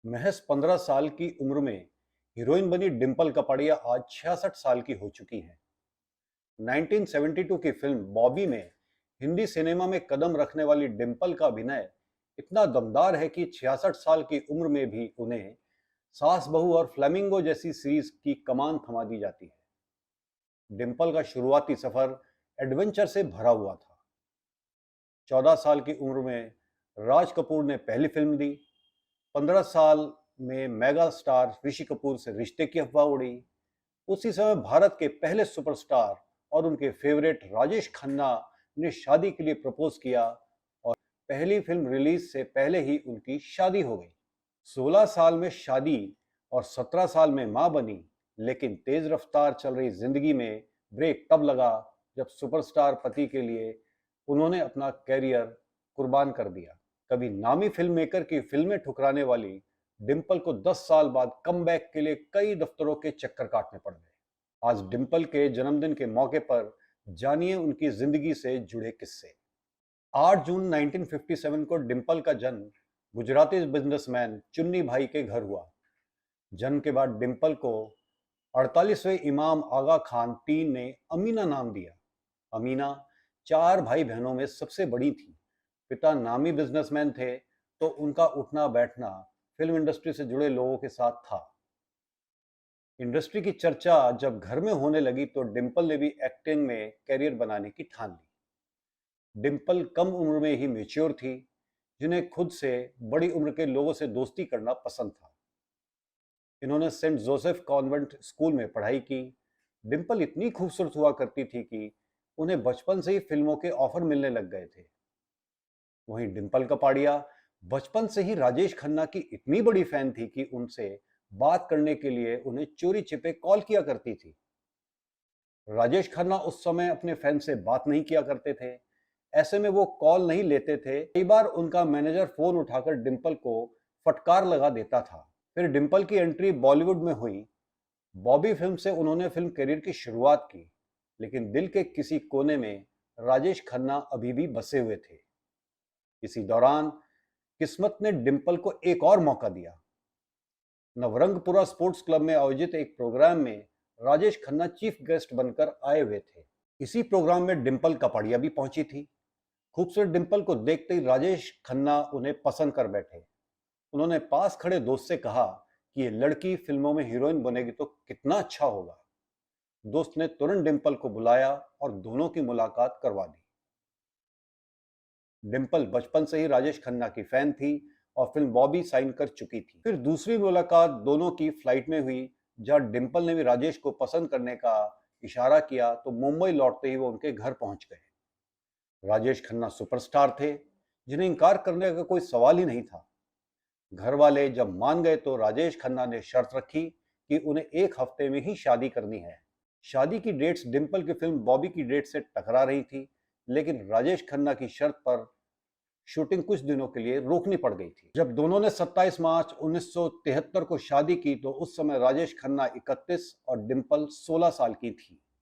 महज 15 साल की उम्र में हीरोइन बनी डिंपल कपाड़िया आज 66 साल की हो चुकी हैं। 1972 की फिल्म बॉबी में हिंदी सिनेमा में कदम रखने वाली डिंपल का अभिनय इतना दमदार है कि 66 साल की उम्र में भी उन्हें सास बहू और फ्लेमिंगो जैसी सीरीज की कमान थमा दी जाती है। डिंपल का शुरुआती सफर एडवेंचर से भरा हुआ था। 14 साल की उम्र में राज कपूर ने पहली फिल्म दी। 15 साल में मेगा स्टार ऋषि कपूर से रिश्ते की अफवाह उड़ी। उसी समय भारत के पहले सुपरस्टार और उनके फेवरेट राजेश खन्ना ने शादी के लिए प्रपोज किया और पहली फिल्म रिलीज से पहले ही उनकी शादी हो गई। 16 साल में शादी और 17 साल में मां बनी, लेकिन तेज रफ्तार चल रही जिंदगी में ब्रेक तब लगा जब सुपरस्टार पति के लिए उन्होंने अपना कैरियर कुर्बान कर दिया। कभी नामी फिल्म मेकर की फिल्में ठुकराने वाली डिंपल को 10 साल बाद कमबैक के लिए कई दफ्तरों के चक्कर काटने पड़ गए। आज डिंपल के जन्मदिन के मौके पर जानिए उनकी जिंदगी से जुड़े किस्से। 8 जून 1957 को डिंपल का जन्म गुजराती बिजनेसमैन चुन्नी भाई के घर हुआ। जन्म के बाद डिंपल को 48वें इमाम आगा खान III ने अमीना नाम दिया। अमीना 4 भाई बहनों में सबसे बड़ी थी। पिता नामी बिजनेसमैन थे, तो उनका उठना बैठना फिल्म इंडस्ट्री से जुड़े लोगों के साथ था। इंडस्ट्री की चर्चा जब घर में होने लगी तो डिंपल ने भी एक्टिंग में करियर बनाने की ठान ली। डिंपल कम उम्र में ही मैच्योर थी, जिन्हें खुद से बड़ी उम्र के लोगों से दोस्ती करना पसंद था। इन्होंने सेंट जोसेफ कॉन्वेंट स्कूल में पढ़ाई की। डिंपल इतनी खूबसूरत हुआ करती थी कि उन्हें बचपन से ही फिल्मों के ऑफर मिलने लग गए थे। वहीं डिंपल कपाड़िया बचपन से ही राजेश खन्ना की इतनी बड़ी फैन थी कि उनसे बात करने के लिए उन्हें चोरी छिपे कॉल किया करती थी। राजेश खन्ना उस समय अपने फैन से बात नहीं किया करते थे, ऐसे में वो कॉल नहीं लेते थे। कई बार उनका मैनेजर फोन उठाकर डिंपल को फटकार लगा देता था। फिर डिंपल की एंट्री बॉलीवुड में हुई। बॉबी फिल्म से उन्होंने फिल्म करियर की शुरुआत की, लेकिन दिल के किसी कोने में राजेश खन्ना अभी भी बसे हुए थे। इसी दौरान किस्मत ने डिंपल को एक और मौका दिया। नवरंगपुरा स्पोर्ट्स क्लब में आयोजित एक प्रोग्राम में राजेश खन्ना चीफ गेस्ट बनकर आए हुए थे। इसी प्रोग्राम में डिंपल कपाड़िया भी पहुंची थी। खूबसूरत डिंपल को देखते ही राजेश खन्ना उन्हें पसंद कर बैठे। उन्होंने पास खड़े दोस्त से कहा कि ये लड़की फिल्मों में हीरोइन बनेगी तो कितना अच्छा होगा। दोस्त ने तुरंत डिंपल को बुलाया और दोनों की मुलाकात करवा दी। डिंपल बचपन से ही राजेश खन्ना की फैन थी और फिल्म बॉबी साइन कर चुकी थी। फिर दूसरी मुलाकात दोनों की फ्लाइट में हुई, जहां डिंपल ने भी राजेश को पसंद करने का इशारा किया तो मुंबई लौटते ही वो उनके घर पहुंच गए। राजेश खन्ना सुपरस्टार थे, जिन्हें इनकार करने का कोई सवाल ही नहीं था। घर वाले जब मान गए तो राजेश खन्ना ने शर्त रखी कि उन्हें 1 हफ्ते में ही शादी करनी है। शादी की डेट्स डिंपल की फिल्म बॉबी की डेट से टकरा रही थी, लेकिन राजेश खन्ना की शर्त पर शूटिंग कुछ दिनों के लिए रोकनी पड़ गई थी। जब दोनों ने 27 मार्च 1973 को शादी की तो उस समय राजेश खन्ना 31 और डिंपल 16 साल की थी।